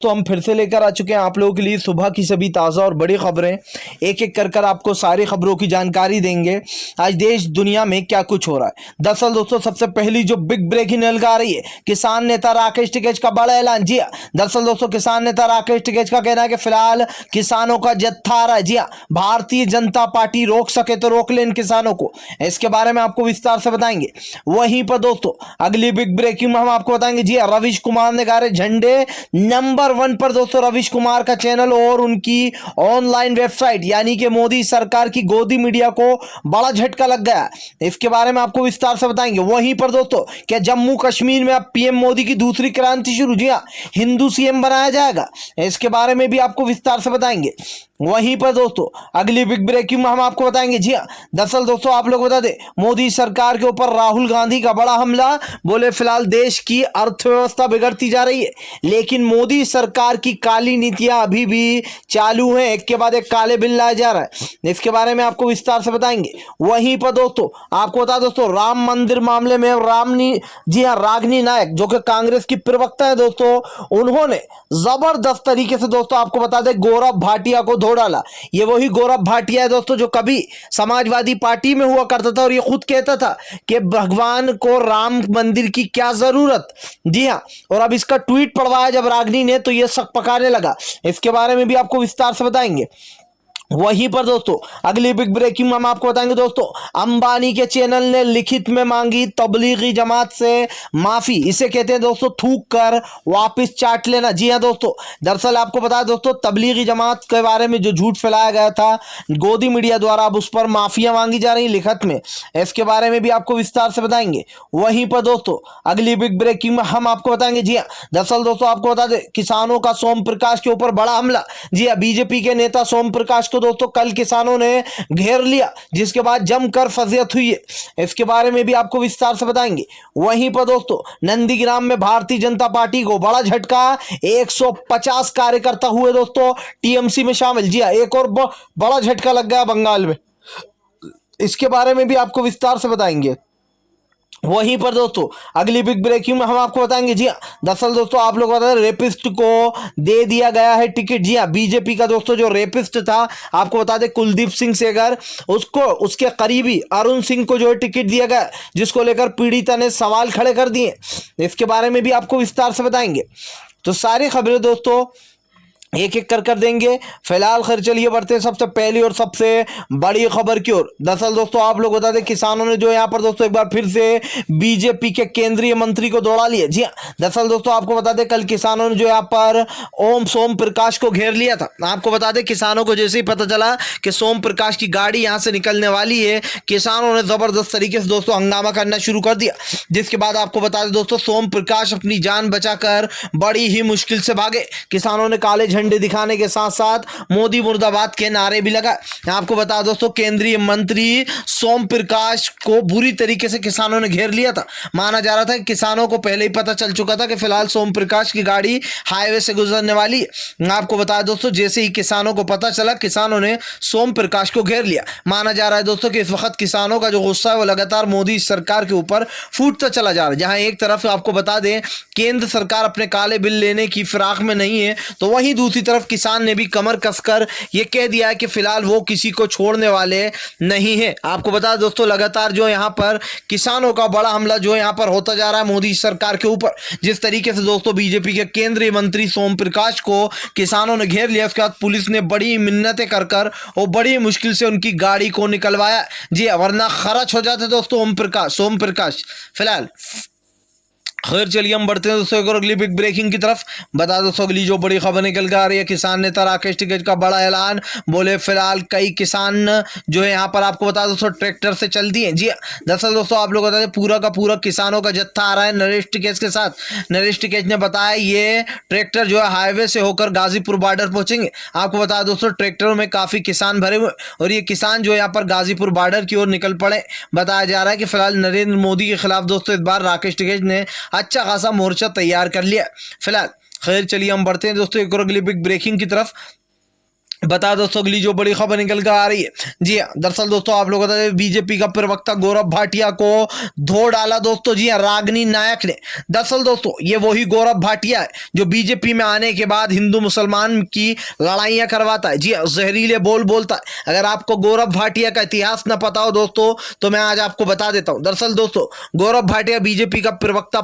दोस्तों हम फिर से लेकर आ चुके हैं आप लोगों के लिए सुबह की सभी ताज़ा और बड़ी खबरें। एक एक कर आपको सारी खबरों की जानकारी देंगे आज देश दुनिया में क्या कुछ हो रहा है। दरअसल दोस्तों सबसे पहली जो बिग ब्रेकिंग न्यूज़ आ रही है, किसान नेता राकेश टिकैत का बड़ा ऐलान। जी हाँ, दरअसल दोस्तों किसान नेता राकेश टिकैत का कहना है कि फिलहाल किसानों का जत्था आ रहा है। जी हाँ, भारतीय जनता पार्टी रोक सके तो रोक ले इन किसानों को, इसके बारे में आपको विस्तार से बताएंगे। वहीं पर दोस्तों अगली बिग ब्रेकिंग में हम आपको बताएंगे, जी हाँ, रवीश कुमार ने गाड़े झंडे। नंबर 1 पर दोस्तों रवीश कुमार का चैनल और उनकी ऑनलाइन वेबसाइट यानी कि मोदी सरकार की गोदी मीडिया को बड़ा झटका लग गया, इसके बारे में आपको विस्तार से बताएंगे। वहीं पर दोस्तों क्या जम्मू कश्मीर में अब पीएम मोदी की दूसरी क्रांति शुरू, जी हाँ, हिंदू सीएम बनाया जाएगा, इसके बारे में भी आपको विस्तार से बताएंगे। वहीं पर दोस्तों अगली बिग ब्रेकिंग में हम आपको बताएंगे, जी हाँ, दरअसल दोस्तों आप लोग बता दें मोदी सरकार के ऊपर राहुल गांधी का बड़ा हमला। बोले फिलहाल देश की अर्थव्यवस्था बिगड़ती जा रही है, लेकिन मोदी सरकार की काली नीतियां अभी भी चालू हैं, एक के बाद एक काले बिल लाया जा रहा है, इसके बारे में आपको विस्तार से बताएंगे। वहीं पर दोस्तों आपको बता दोस्तों राम मंदिर मामले में जी हाँ, रागिनी नायक जो कि कांग्रेस की प्रवक्ता है दोस्तों, उन्होंने जबरदस्त तरीके से दोस्तों आपको बता दें गौरव भाटिया को धो डाला। ये वही गौरव भाटिया है दोस्तों जो कभी समाजवादी पार्टी में हुआ करता था और ये खुद कहता था कि भगवान को राम मंदिर की क्या जरूरत। जी हाँ, और अब इसका ट्वीट पढ़वाया जब रागिनी ने तो ये शक पकाने लगा, इसके बारे में भी आपको विस्तार से बताएंगे। वहीं पर दोस्तों अगली बिग ब्रेकिंग में हम आपको बताएंगे दोस्तों अंबानी के चैनल ने लिखित में मांगी तबलीगी जमात से माफी, इसे कहते हैं दोस्तों थूक कर वापस चाट लेना। जी हां दोस्तों, दरअसल आपको बता दोस्तों तबलीगी जमात के बारे में जो झूठ फैलाया गया था गोदी मीडिया द्वारा, अब उस पर माफिया मांगी जा रही लिखत में, इसके बारे में भी आपको विस्तार से बताएंगे। वहीं पर दोस्तों अगली बिग ब्रेकिंग में हम आपको बताएंगे, जी हाँ, दरअसल दोस्तों आपको बता दें किसानों का सोम प्रकाश के ऊपर बड़ा हमला। जी हाँ, बीजेपी के नेता सोम प्रकाश तो दोस्तों कल किसानों ने घेर लिया, जिसके बाद जमकर फजीयत हुई है, इसके बारे में भी आपको विस्तार से बताएंगे। वहीं पर दोस्तों नंदीग्राम में भारतीय जनता पार्टी को बड़ा झटका, 150 कार्यकर्ता हुए दोस्तों टीएमसी में शामिल। जी हां, एक और बड़ा झटका लग गया बंगाल में, इसके बारे में भी आपको विस्तार से बताएंगे। वहीं पर दोस्तों अगली बिग ब्रेकिंग में हम आपको बताएंगे, जी हाँ, दरअसल दोस्तों आप लोग बता दें रेपिस्ट को दे दिया गया है टिकट। जी हाँ, बीजेपी का दोस्तों जो रेपिस्ट था आपको बता दें कुलदीप सिंह सेंगर, उसको उसके करीबी अरुण सिंह को जो है टिकट दिया गया, जिसको लेकर पीड़िता ने सवाल खड़े कर दिए, इसके बारे में भी आपको विस्तार से बताएंगे। तो सारी खबरें दोस्तों एक एक कर देंगे। फिलहाल खैर चलिए बढ़ते हैं सबसे पहली और सबसे बड़ी खबर की ओर। दरअसल दोस्तों आप लोग बता दें किसानों ने जो यहाँ पर दोस्तों एक बार फिर से बीजेपी के केंद्रीय मंत्री को दौड़ा लिया। जी हाँ, दरअसल दोस्तों आपको बता दें कल किसानों ने जो यहाँ पर ओम सोम प्रकाश को घेर लिया था। आपको बता दें किसानों को जैसे ही पता चला कि सोम प्रकाश की गाड़ी यहाँ से निकलने वाली है, किसानों ने जबरदस्त तरीके से दोस्तों हंगामा करना शुरू कर दिया, जिसके बाद आपको बता दें दोस्तों सोम प्रकाश अपनी जान बचाकर बड़ी ही मुश्किल से भागे। किसानों ने काले झंडे दिखाने के साथ साथ मोदी मुर्दाबाद के नारे भी लगाए। आपको बता दोस्तों केंद्रीय मंत्री सोम प्रकाश को बुरी तरीके से किसानों ने घेर लिया था। माना जा रहा था कि किसानों को पहले ही पता चल चुका था कि फिलहाल सोम प्रकाश की गाड़ी हाईवे से गुजरने वाली है। आपको बता दोस्तों जैसे ही किसानों को पता चला किसानों ने सोम प्रकाश को घेर लिया। माना जा रहा है दोस्तों कि इस वक्त किसानों का जो गुस्सा है वो लगातार मोदी सरकार के ऊपर फूटता चला जा रहा है। जहां एक तरफ आपको बता दें केंद्र सरकार अपने काले बिल लेने की फिराक में नहीं है, तो वहीं दूसरी तरफ किसान ने भी कमर कसकर यह कह दिया है कि फिलहाल वो किसी को छोड़ने वाले नहीं है। आपको बता दोस्तों लगातार जो यहां पर किसानों का बड़ा हमला जो यहां पर होता जा रहा है मोदी सरकार के ऊपर। जिस तरीके से दोस्तों बीजेपी के केंद्रीय मंत्री सोम प्रकाश को किसानों ने घेर लिया, उसके बाद पुलिस ने बड़ी मिन्नतें कर और बड़ी मुश्किल से उनकी गाड़ी को निकलवाया। जी वरना खर्च हो जाते दोस्तों सोम प्रकाश। फिलहाल खैर चलिए हम बढ़ते हैं दोस्तों एक और अगली बिग ब्रेकिंग की तरफ। बता दोस्तों अगली जो बड़ी खबर निकल कर आ रही है, किसान नेता राकेश टिकैत का बड़ा ऐलान। बोले फिलहाल कई किसान जो है यहाँ पर आपको बता दोस्तों ट्रैक्टर से चल दिए। जी दरअसल दोस्तों आप लोग बता दें पूरा का पूरा किसानों का जत्था आ रहा है नरेश टिकैत के साथ। नरेश टिकैत ने बताया ये ट्रैक्टर जो है हाईवे से होकर गाजीपुर बॉर्डर पहुंचेंगे। आपको बता दोस्तों ट्रैक्टरों में काफी किसान भरे हुए और ये किसान जो है यहाँ पर गाजीपुर बॉर्डर की ओर निकल पड़े। बताया जा रहा है कि फिलहाल नरेंद्र मोदी के खिलाफ दोस्तों इस बार राकेश टिकैत ने अच्छा खासा मोर्चा तैयार कर लिया। फिलहाल खैर चलिए हम बढ़ते हैं दोस्तों एक और अगली बिग ब्रेकिंग की तरफ। बता दोस्तों अगली जो बड़ी खबर निकल कर आ रही है, जी हाँ, दरअसल दोस्तों आप लोग बता दें बीजेपी का प्रवक्ता गौरव भाटिया को धो डाला दोस्तों। जी हाँ, रागिनी नायक ने। दरअसल दोस्तों ये वही गौरव भाटिया है जो बीजेपी में आने के बाद हिंदू मुसलमान की लड़ाइयां करवाता है। जी हाँ, जहरीले बोल बोलता है। अगर आपको गौरव भाटिया का इतिहास न पता हो दोस्तों तो मैं आज आपको बता देता हूं। दरअसल दोस्तों गौरव भाटिया बीजेपी का प्रवक्ता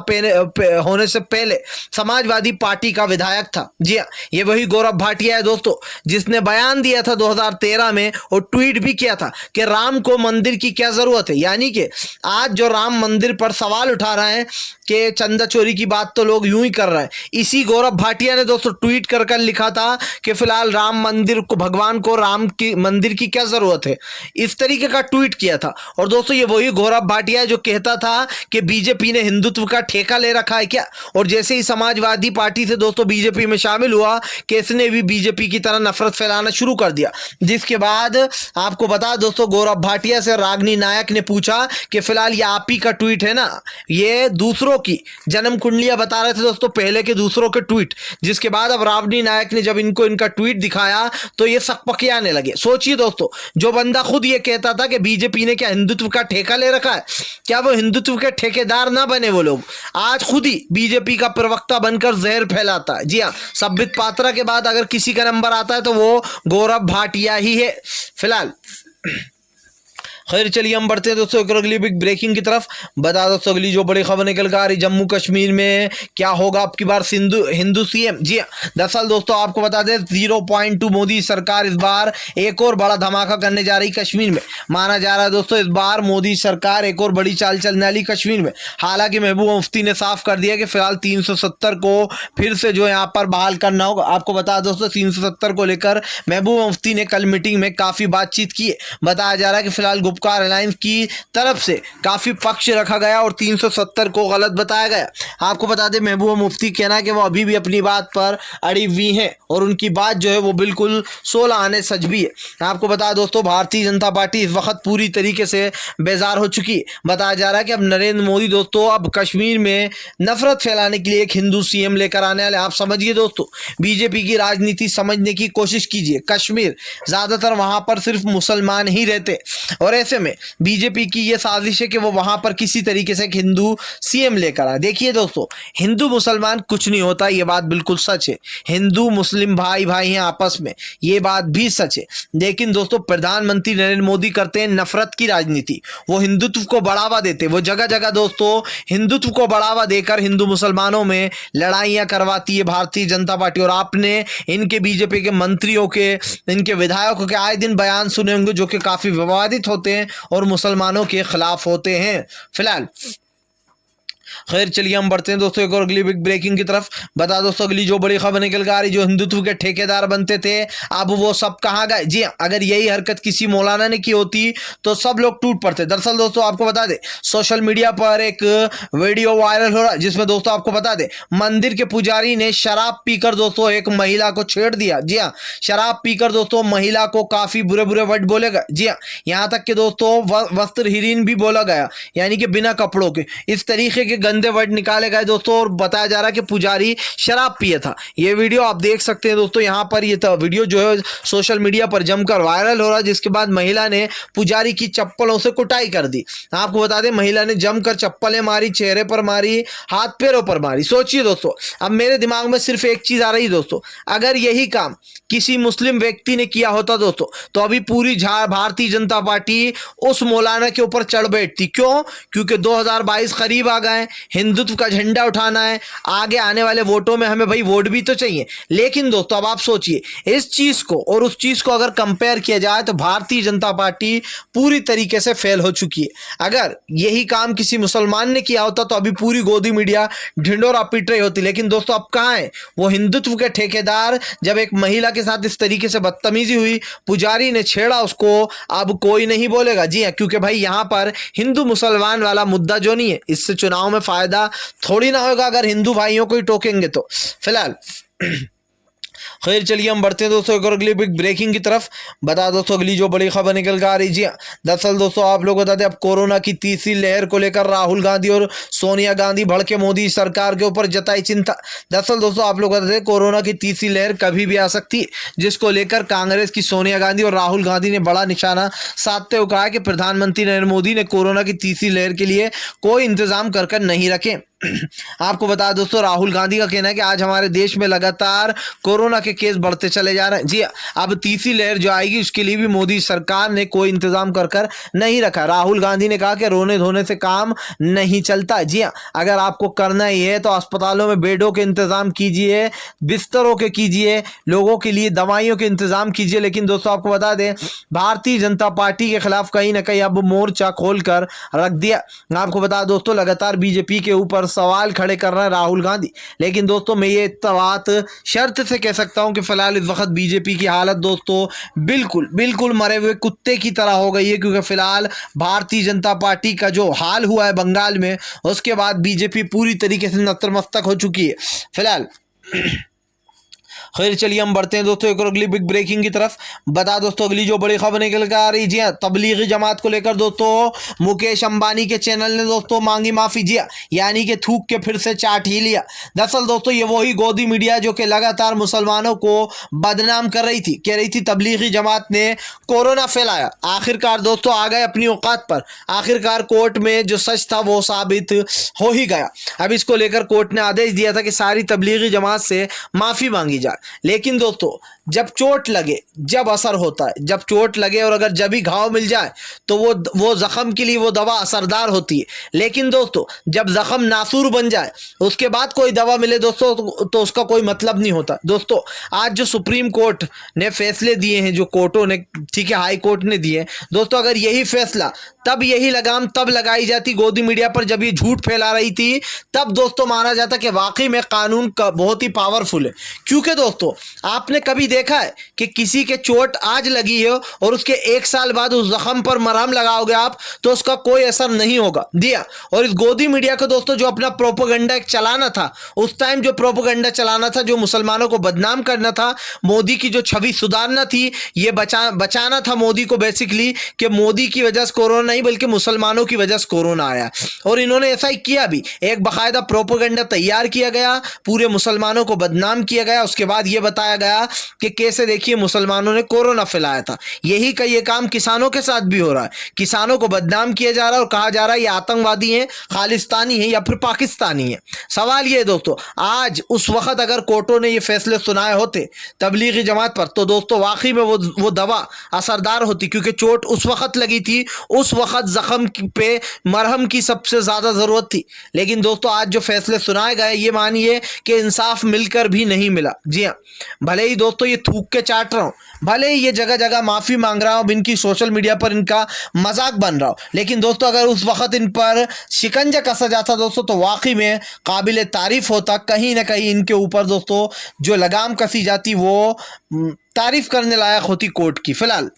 होने से पहले समाजवादी पार्टी का विधायक था। जी हाँ, ये वही गौरव भाटिया है दोस्तों जिसने बयान दिया था 2013 में और ट्वीट भी किया था कि राम को मंदिर की क्या जरूरत है। यानी कि आज जो राम मंदिर पर सवाल उठा रहे हैं कि चंदा चोरी की बात तो लोग यूं ही कर रहे हैं, इसी गौरव भाटिया ने दोस्तों ट्वीट कर लिखा था कि फिलहाल राम मंदिर को, भगवान को राम की मंदिर की क्या जरूरत है, इस तरीके का ट्वीट किया था। और दोस्तों ये वही गौरव भाटिया है जो कहता था कि बीजेपी ने हिंदुत्व का ठेका ले रखा है क्या। और जैसे ही समाजवादी पार्टी से दोस्तों बीजेपी में शामिल हुआ कि इसने भी बीजेपी की तरह नफरत फैलाना शुरू कर दिया। जिसके बाद आपको बता दोस्तों गौरव भाटिया से रागिनी नायक ने पूछा कि फिलहाल ये आप ही का ट्वीट है ना, ये दूसरों की जन्म कुंडलियां बता रहे थे दोस्तों, पहले के दूसरों के ट्वीट। जिसके बाद अब रागिनी नायक ने जब इनको इनका ट्वीट दिखाया तो ये सकपके आने लगे। सोचिए दोस्तों, जो बंदा खुद ये कहता था कि बीजेपी ने क्या हिंदुत्व का ठेका ले रखा है, क्या वो हिंदुत्व के ठेकेदार ना बने वो लोग, आज खुद ही बीजेपी का प्रवक्ता बनकर जहर फैलाता है। जी हाँ, संबित पात्रा के बाद अगर किसी का नंबर आता है तो वो गौरव भाटिया ही है फिलहाल। खैर चलिए हम बढ़ते हैं दोस्तों एक अगली बिग ब्रेकिंग की तरफ। बता दोस्तों अगली जो बड़ी खबर निकल कर आ रही, जम्मू कश्मीर में क्या होगा अब की बार हिंदू सीएम। जी हाँ, दरअसल दोस्तों आपको बता दें 0.2 मोदी सरकार इस बार एक और बड़ा धमाका करने जा रही कश्मीर में। माना जा रहा है दोस्तों इस बार मोदी सरकार एक और बड़ी चाल चलने वाली कश्मीर में। हालांकि महबूबा मुफ्ती ने साफ कर दिया कि फिलहाल 370 को फिर से जो यहाँ पर बहाल करना होगा। आपको बता दोस्तों 370 को लेकर महबूबा मुफ्ती ने कल मीटिंग में काफी बातचीत की है। बताया जा रहा है कि फिलहाल गुपकार अलायंस की तरफ से काफी पक्ष रखा गया और 370 को गलत बताया गया। आपको बता दें महबूबा मुफ्ती कहना है कि वो अभी भी अपनी बात पर अड़ी हुई हैं और उनकी बात जो है वो बिल्कुल 16 आने सच भी है। आपको बता दोस्तों भारतीय जनता पार्टी इस वक्त पूरी तरीके से बेजार हो चुकी है। बताया जा रहा है कि अब नरेंद्र मोदी दोस्तों अब कश्मीर में नफरत फैलाने के लिए एक हिंदू सीएम लेकर आने वाले। आप समझिए दोस्तों, बीजेपी की राजनीति समझने की कोशिश कीजिए। कश्मीर ज्यादातर वहां पर सिर्फ मुसलमान ही रहते और ऐसे में बीजेपी की यह साजिश है कि वो वहां पर किसी तरीके से एक हिंदू सीएम लेकर आए। देखिए दोस्तों, हिंदू मुसलमान कुछ नहीं होता, ये बात बिल्कुल सच है। हिंदू मुस्लिम भाई भाई हैं आपस में, ये बात भी सच है। लेकिन दोस्तों प्रधानमंत्री नरेंद्र मोदी करते हैं नफरत की राजनीति। वो हिंदुत्व को बढ़ावा देते, वो जगह जगह दोस्तों हिंदुत्व को बढ़ावा देकर हिंदू मुसलमानों में लड़ाइयां करवाती है भारतीय जनता पार्टी। और आपने इनके बीजेपी के मंत्रियों के, इनके विधायकों के आए दिन बयान सुने होंगे जो कि काफी विवादित होते हैं और मुसलमानों के खिलाफ होते हैं फिलहाल। खैर चलिए हम बढ़ते हैं दोस्तों एक और अगली बिग ब्रेकिंग की तरफ। बता दोस्तों अगली जो बड़ी खबर निकल कर आ रही, जो हिंदुत्व के ठेकेदार बनते थे अब वो सब कहाँ गए। जी हाँ, अगर यही हरकत किसी मौलाना ने की होती तो सब लोग टूट पड़ते। दरअसल दोस्तों आपको बता दें सोशल मीडिया पर एक वीडियो वायरल हो रहा है जिसमें दोस्तों आपको बता दें मंदिर के पुजारी ने शराब पीकर दोस्तों एक महिला को छेड़ दिया। जी हाँ, शराब पीकर दोस्तों महिला को काफी बुरे बुरे वर्ड बोले गए। जी हाँ, यहाँ तक कि दोस्तों वस्त्रहीन भी बोला गया, यानी कि बिना कपड़ों के। इस तरीके के गंदे वर्ड निकाले गए दोस्तों और बताया जा रहा है कि पुजारी शराब पिए था। ये वीडियो आप देख सकते हैं दोस्तों, यहाँ पर ये वीडियो जो है सोशल मीडिया पर जमकर वायरल हो रहा है। जिसके बाद महिला ने पुजारी की चप्पलों से कुटाई कर दी। आपको बता दें महिला ने जमकर चप्पलें मारी, चेहरे पर मारी, हाथ पैरों पर मारी। सोचिए दोस्तों, अब मेरे दिमाग में सिर्फ एक चीज आ रही दोस्तों, अगर यही काम किसी मुस्लिम व्यक्ति ने किया होता दोस्तों तो अभी पूरी भारतीय जनता पार्टी उस मौलाना के ऊपर चढ़ बैठती। क्यों? क्योंकि 2022 करीब आ गए, हिंदुत्व का झंडा उठाना है, आगे आने वाले वोटों में हमें भाई वोट भी तो चाहिए। लेकिन दोस्तों अब आप सोचिए इस चीज को और उस चीज को अगर कंपेयर किया जाए तो भारतीय जनता पार्टी पूरी तरीके से फेल हो चुकी है। अगर यही काम किसी मुसलमान ने किया होता तो अभी पूरी गोदी मीडिया ढिंडोरा पीट रही होती। लेकिन दोस्तों अब कहां है वो हिंदुत्व के ठेकेदार। जब एक महिला के साथ इस तरीके से बदतमीजी हुई, पुजारी ने छेड़ा उसको, अब कोई नहीं बोलेगा। जी हां, क्योंकि भाई यहां पर हिंदू मुसलमान वाला मुद्दा जो नहीं है, इससे चुनाव में फायदा थोड़ी ना होगा अगर हिंदू भाइयों को ही टोकेंगे तो फिलहाल। खैर चलिए हम बढ़ते हैं दोस्तों एक और अगली बिग ब्रेकिंग की तरफ। बता दोस्तों अगली जो बड़ी खबर निकल कर आ रही जी। दरअसल दोस्तों आप लोग बता दें, अब कोरोना की तीसरी लहर को लेकर राहुल गांधी और सोनिया गांधी भड़के मोदी सरकार के ऊपर जताई चिंता। दरअसल दोस्तों आप लोग बता दें, कोरोना की तीसरी लहर कभी भी आ सकती है, जिसको लेकर कांग्रेस की सोनिया गांधी और राहुल गांधी ने बड़ा निशाना साधते हुए कहा कि प्रधानमंत्री नरेंद्र मोदी ने कोरोना की तीसरी लहर के लिए कोई इंतजाम कर नहीं रखे। आपको बता दोस्तों, राहुल गांधी का कहना है कि आज हमारे देश में लगातार कोरोना के केस बढ़ते चले जा रहे हैं। जी अब तीसरी लहर जो आएगी उसके लिए भी मोदी सरकार ने कोई इंतजाम कर नहीं रखा। राहुल गांधी ने कहा कि रोने धोने से काम नहीं चलता। जी अगर आपको करना ही है तो अस्पतालों में बेडों के इंतजाम कीजिए, बिस्तरों के कीजिए, लोगों के लिए दवाइयों के इंतजाम कीजिए। लेकिन दोस्तों आपको बता दें, भारतीय जनता पार्टी के खिलाफ कहीं ना कहीं अब मोर्चा खोलकर रख दिया। आपको बता दोस्तों, लगातार बीजेपी के ऊपर सवाल खड़े कर रहे हैं राहुल गांधी। लेकिन दोस्तों मैं ये बात शर्त से कह सकता हूं कि फिलहाल इस वक्त बीजेपी की हालत दोस्तों बिल्कुल मरे हुए कुत्ते की तरह हो गई है, क्योंकि फिलहाल भारतीय जनता पार्टी का जो हाल हुआ है बंगाल में, उसके बाद बीजेपी पूरी तरीके से नतमस्तक हो चुकी है फिलहाल। खैर चलिए हम बढ़ते हैं दोस्तों एक और अगली बिग ब्रेकिंग की तरफ। बता दोस्तों अगली जो बड़ी खबर निकल कर आ रही जी, तबलीगी जमात को लेकर दोस्तों मुकेश अंबानी के चैनल ने दोस्तों मांगी माफी। जी यानी कि थूक के फिर से चाट ही लिया। दरअसल दोस्तों ये वही गोदी मीडिया जो कि लगातार मुसलमानों को बदनाम कर रही थी, कह रही थी तबलीगी जमात ने कोरोना फैलाया। आखिरकार दोस्तों आ गए अपनी औकात पर, आखिरकार कोर्ट में जो सच था वो साबित हो ही गया। अब इसको लेकर कोर्ट ने आदेश दिया था कि सारी तबलीगी जमात से माफी मांगी जाए। लेकिन दोस्तों जब चोट लगे, जब असर होता है, जब चोट लगे और अगर जब ही घाव मिल जाए तो वो जख्म के लिए वो दवा असरदार होती है। लेकिन दोस्तों जब जख्म नासूर बन जाए उसके बाद कोई दवा मिले दोस्तों तो उसका कोई मतलब नहीं होता। दोस्तों आज जो सुप्रीम कोर्ट ने फैसले दिए हैं, जो कोर्टों ने, ठीक है हाई कोर्ट ने दिए, दोस्तों अगर यही फैसला तब यही लगाम तब लगाई जाती गोदी मीडिया पर जब ये झूठ फैला रही थी, तब दोस्तों माना जाता कि वाकई में कानून का बहुत ही पावरफुल है। क्योंकि दोस्तों आपने कभी देखा है कि किसी के चोट आज लगी है और उसके 1 साल बाद उस जख्म पर मरहम लगाओगे आप तो उसका कोई असर नहीं होगा दिया। और इस गोदी मीडिया को दोस्तों जो अपना प्रोपेगेंडा चलाना था, उस टाइम जो प्रोपेगेंडा चलाना था, जो मुसलमानों को बदनाम करना था, मोदी की जो छवि सुधारना थी, ये बचाना था मोदी को बेसिकली, कि मोदी की वजह से कोरोना नहीं बल्कि मुसलमानों की वजह से कोरोना आया। और इन्होंने ऐसा ही किया भी, एक बाकायदा प्रोपेगेंडा तैयार किया गया, पूरे मुसलमानों को बदनाम किया गया, उसके बाद ये बताया गया कि कैसे देखिए मुसलमानों ने कोरोना फैलाया था। यही का ये काम किसानों के साथ भी हो रहा है, किसानों को बदनाम किया जा रहा है और कहा जा रहा है ये आतंकवादी हैं, खालिस्तानी हैं या फिर पाकिस्तानी हैं। सवाल ये दोस्तों, आज उस वक्त अगर कोर्टों ने ये फैसले सुनाए होते तबलीगी जमात पर तो दोस्तों वाकई में वो दवा असरदार होती, क्योंकि चोट उस वक्त लगी थी, उस वक्त जख्म पे मरहम की सबसे ज्यादा जरूरत थी। लेकिन दोस्तों आज जो फैसले सुनाए गए, ये मानिए कि इंसाफ मिलकर भी नहीं मिला। जी हाँ, भले ही दोस्तों ये थूक के चाट रहा हूँ, भले ही ये जगह जगह माफी मांग रहा हूँ, इनकी सोशल मीडिया पर इनका मजाक बन रहा हो, लेकिन दोस्तों अगर उस वक्त इन पर शिकंजा कसा जाता दोस्तों तो वाकई में काबिल तारीफ होता। कहीं ना कहीं इनके ऊपर दोस्तों जो लगाम कसी जाती वो तारीफ करने लायक होती कोर्ट की। फिलहाल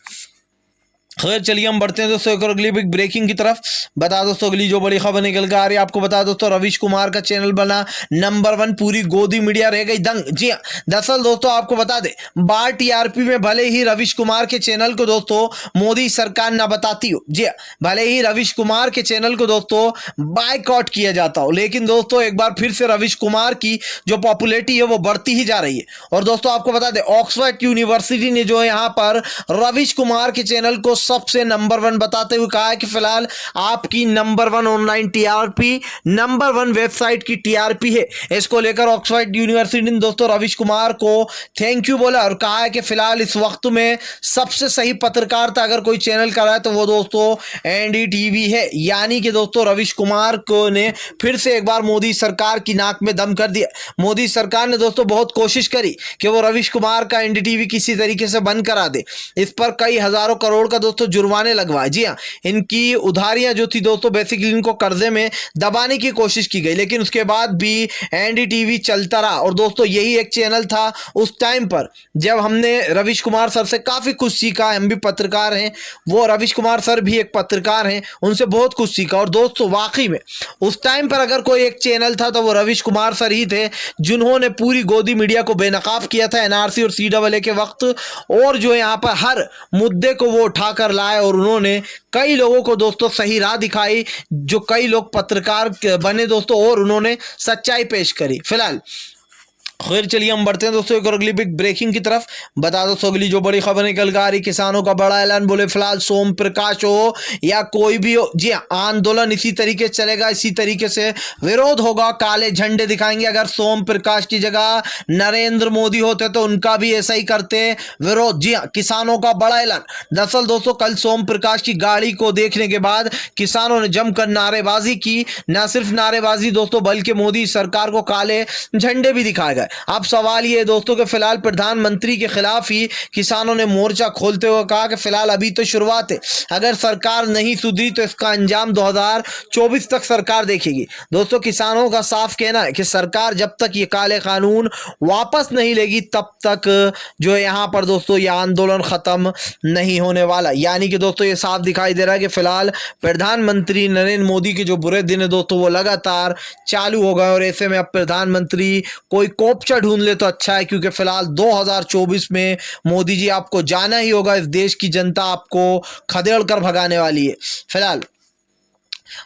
खैर चलिए हम बढ़ते हैं दोस्तों एक और अगली बिग ब्रेकिंग की तरफ। बता दोस्तों अगली जो बड़ी खबर निकल कर आ रही है, आपको बता दोस्तों रविश कुमार का चैनल बना नंबर 1, पूरी गोदी मीडिया रह गई दंग। जी हाँ, दरअसल दोस्तों आपको बता दें, बार टीआरपी में भले ही रविश कुमार के चैनल को दोस्तों मोदी सरकार ना बताती हो, जी हाँ, भले ही रविश कुमार के चैनल को दोस्तों बायकॉट किया जाता हो, लेकिन दोस्तों एक बार फिर से रविश कुमार की जो पॉपुलैरिटी है वो बढ़ती ही जा रही है। और दोस्तों आपको बता दें, ऑक्सफोर्ड यूनिवर्सिटी ने जो है यहाँ पर रविश कुमार के चैनल को सबसे नंबर 1 बताते हुए कहा है कि फिलहाल आपकी number 1 online TRP, number 1 website की टीआरपी है। इसको लेकर ऑक्सफोर्ड यूनिवर्सिटी ने दोस्तों रविश कुमार को थैंक यू बोला और कहा है कि फिलहाल इस वक्त में सबसे सही पत्रकारिता अगर कोई चैनल कर रहा है तो वो दोस्तों एनडीटीवी है। यानी कि दोस्तों रविश कुमार को ने फिर से एक बार मोदी सरकार की नाक में दम कर दिया। मोदी सरकार ने दोस्तों बहुत कोशिश करी कि वो रविश कुमार का एनडीटीवी किसी तरीके से बंद करा दे। इस पर कई हजारों करोड़ का दोस्तों दोस्तों जुर्माने लगवाए। जी हाँ, इनकी उधारियां जो थी दोस्तों बेसिकली इनको कर्जे में दबाने की कोशिश की गई, लेकिन उसके बाद भी एनडीटीवी चलता रहा। और दोस्तों यही एक चैनल था उस टाइम पर जब हमने रविश कुमार सर से काफी कुछ सीखा। हम भी पत्रकार हैं, वो रविश कुमार सर भी एक पत्रकार हैं, उनसे बहुत कुछ सीखा। और दोस्तों वाकई में उस टाइम पर अगर कोई एक चैनल था तो वो रविश कुमार सर ही थे, जिन्होंने पूरी गोदी मीडिया को बेनकाब किया था एनआरसी और सीएए के वक्त। और जो यहाँ पर हर मुद्दे को वो उठाकर लाए और उन्होंने कई लोगों को दोस्तों सही राह दिखाई, जो कई लोग पत्रकार बने दोस्तों, और उन्होंने सच्चाई पेश करी। फिलहाल खैर चलिए हम बढ़ते हैं दोस्तों एक और अगली बिग ब्रेकिंग की तरफ। बता दो अगली जो बड़ी खबर निकल कर आ रही, किसानों का बड़ा ऐलान। बोले फिलहाल सोम प्रकाश हो या कोई भी हो, जी आंदोलन इसी तरीके से चलेगा, इसी तरीके से विरोध होगा, काले झंडे दिखाएंगे। अगर सोम प्रकाश की जगह नरेंद्र मोदी होते तो उनका भी ऐसा ही करते विरोध। जी हाँ, किसानों का बड़ा ऐलान। दरअसल दोस्तों कल सोम प्रकाश की गाड़ी को देखने के बाद किसानों ने जमकर नारेबाजी की। न सिर्फ नारेबाजी दोस्तों बल्कि मोदी सरकार को काले झंडे भी दिखाए गए। अब सवाल ये दोस्तों कि फिलहाल प्रधानमंत्री के खिलाफ ही किसानों ने मोर्चा खोलते हुए कहा कि फिलहाल अभी तो शुरुआत है, अगर सरकार नहीं सुधरी तो इसका अंजाम 2024 तक सरकार देखेगी। दोस्तों किसानों का साफ कहना है कि सरकार जब तक ये काले कानून वापस नहीं लेगी तब तक जो है यहाँ पर दोस्तों ये आंदोलन खत्म नहीं होने वाला। यानी कि दोस्तों ये साफ दिखाई दे रहा है कि फिलहाल प्रधानमंत्री नरेंद्र मोदी के जो बुरे दिन है दोस्तों वो लगातार चालू हो गए। और ऐसे में अब प्रधानमंत्री कोई कोपचा ढूंढ ले तो अच्छा है, क्योंकि फिलहाल 2024 में मोदी जी आपको जाना ही होगा। इस देश की जनता आपको खदेड़ कर भगाने वाली है। फिलहाल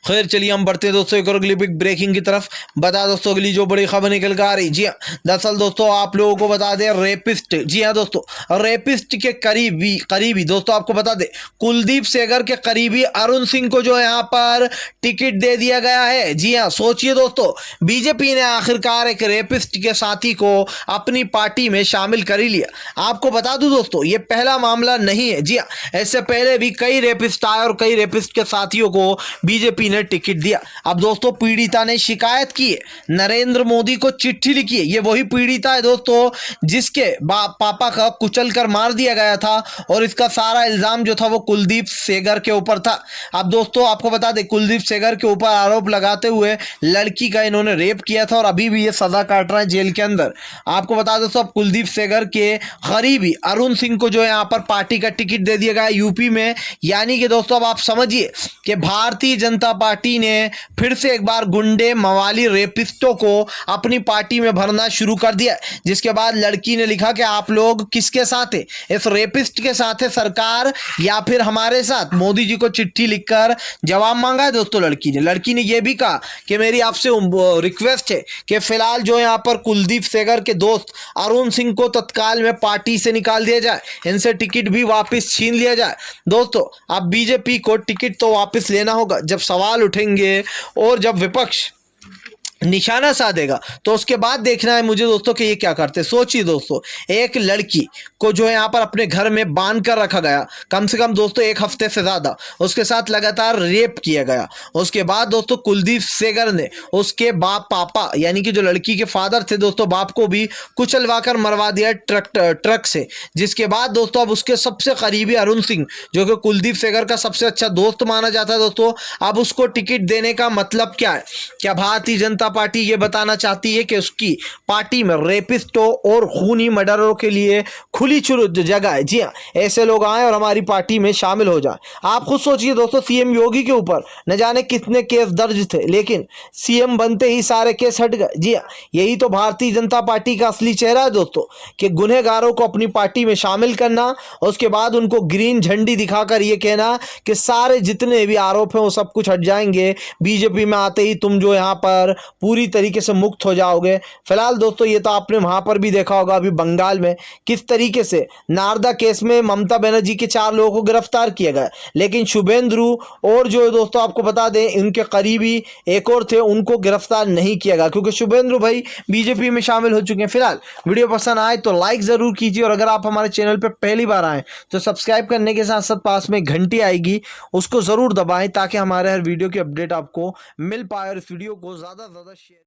खैर चलिए हम बढ़ते हैं दोस्तों एक और अगली बिग ब्रेकिंग की तरफ। बता दोस्तों अगली जो बड़ी खबर निकल कर आ रही, जी हाँ दरअसल दोस्तों आप लोगों को बता दें रेपिस्ट, जी हाँ दोस्तों रेपिस्ट के करीबी दोस्तों आपको बता दें कुलदीप सेंगर के करीबी अरुण सिंह को जो है यहाँ पर टिकट दे दिया गया है। जी हाँ सोचिए दोस्तों, बीजेपी ने आखिरकार एक रेपिस्ट के साथी को अपनी पार्टी में शामिल कर ही लिया। आपको बता दूं दोस्तों ये पहला मामला नहीं है। जी हाँ ऐसे पहले भी कई रेपिस्ट आए और कई रेपिस्ट के साथियों को बीजेपी ने टिकट दिया। अब दोस्तों पीड़िता ने शिकायत की है, नरेंद्र मोदी को चिट्ठी लिखी है। ये वही पीड़िता है दोस्तों जिसके पापा का कुचल कर मार दिया गया था, और इसका सारा इल्जाम जो था वो कुलदीप सेंगर के ऊपर था। अब दोस्तों आपको बता दें कुलदीप सेंगर के ऊपर आरोप लगाते हुए लड़की का इन्होंने रेप किया था और अभी भी ये सजा काट रहा है जेल के अंदर। आपको बता दो सब कुलदीप सेंगर के करीबी अरुण सिंह को जो है यहाँ पर पार्टी का टिकट दे दिया गया यूपी में। यानी कि दोस्तों अब आप समझिए कि भारतीय जनता पार्टी ने फिर से एक बार गुंडे मवाली रेपिस्टों को अपनी पार्टी में भरना शुरू कर दिया। जिसके बाद लड़की ने लिखा कि आप लोग किसके साथ है, इस रेपिस्ट के साथ है सरकार या फिर हमारे साथ। मोदी जी को चिट्ठी लिखकर जवाब मांगा है दोस्तों लड़की ने यह भी कहा कि मेरी आपसे रिक्वेस्ट है कि फिलहाल जो यहां पर कुलदीप सेंगर के दोस्त अरुण सिंह को तत्काल में पार्टी से निकाल दिया जाए, इनसे टिकट भी वापस छीन लिया जाए। दोस्तों अब बीजेपी को टिकट तो वापस लेना होगा। जब सवाल उठेंगे और जब विपक्ष निशाना साधेगा तो उसके बाद देखना है मुझे दोस्तों कि ये क्या करते। सोचिए दोस्तों एक लड़की को जो है यहाँ पर अपने घर में बांध कर रखा गया कम से कम दोस्तों 1 हफ्ते से ज़्यादा, उसके साथ लगातार रेप किया गया। उसके बाद दोस्तों कुलदीप सेंगर ने उसके पापा यानी कि जो लड़की के फादर थे दोस्तों बाप को भी कुचलवा कर मरवा दिया ट्रक से। जिसके बाद दोस्तों अब उसके सबसे करीबी अरुण सिंह जो कि कुलदीप सेंगर का सबसे अच्छा दोस्त माना जाता है दोस्तों, अब उसको टिकट देने का मतलब क्या है? क्या भारतीय जनता पार्टी ये बताना चाहती है कि उसकी पार्टी में रेपिस्टों और खूनी मर्डरों के लिए खुली जगह है? जी हाँ ऐसे लोग आए और हमारी पार्टी में शामिल हो जाएं। आप खुद सोचिए दोस्तों सीएम योगी के ऊपर न जाने कितने केस दर्ज थे, लेकिन सीएम बनते ही सारे केस हट गए। जी हाँ यही तो भारतीय जनता पार्टी का असली चेहरा है दोस्तों कि गुनहगारों को अपनी पार्टी में शामिल करना, उसके बाद उनको ग्रीन झंडी दिखाकर ये कहना कि सारे जितने भी आरोप हैं वो सब कुछ हट जाएंगे, बीजेपी में आते ही तुम जो यहाँ पर पूरी तरीके से मुक्त हो जाओगे। फिलहाल दोस्तों ये तो आपने वहां पर भी देखा होगा अभी बंगाल में किस तरीके से नारदा केस में ममता बनर्जी के 4 लोगों को गिरफ्तार किया गया, लेकिन शुभेंदु और जो दोस्तों आपको बता दें इनके करीबी एक और थे उनको गिरफ्तार नहीं किया गया क्योंकि शुभेंदु भाई बीजेपी में शामिल हो चुके हैं। फिलहाल वीडियो पसंद आए तो लाइक जरूर कीजिए और अगर आप हमारे चैनल पर पहली बार आए तो सब्सक्राइब करने के साथ साथ पास में घंटी आएगी उसको जरूर दबाएं ताकि हमारे हर वीडियो की अपडेट आपको मिल पाए और इस वीडियो को ज्यादा शेयर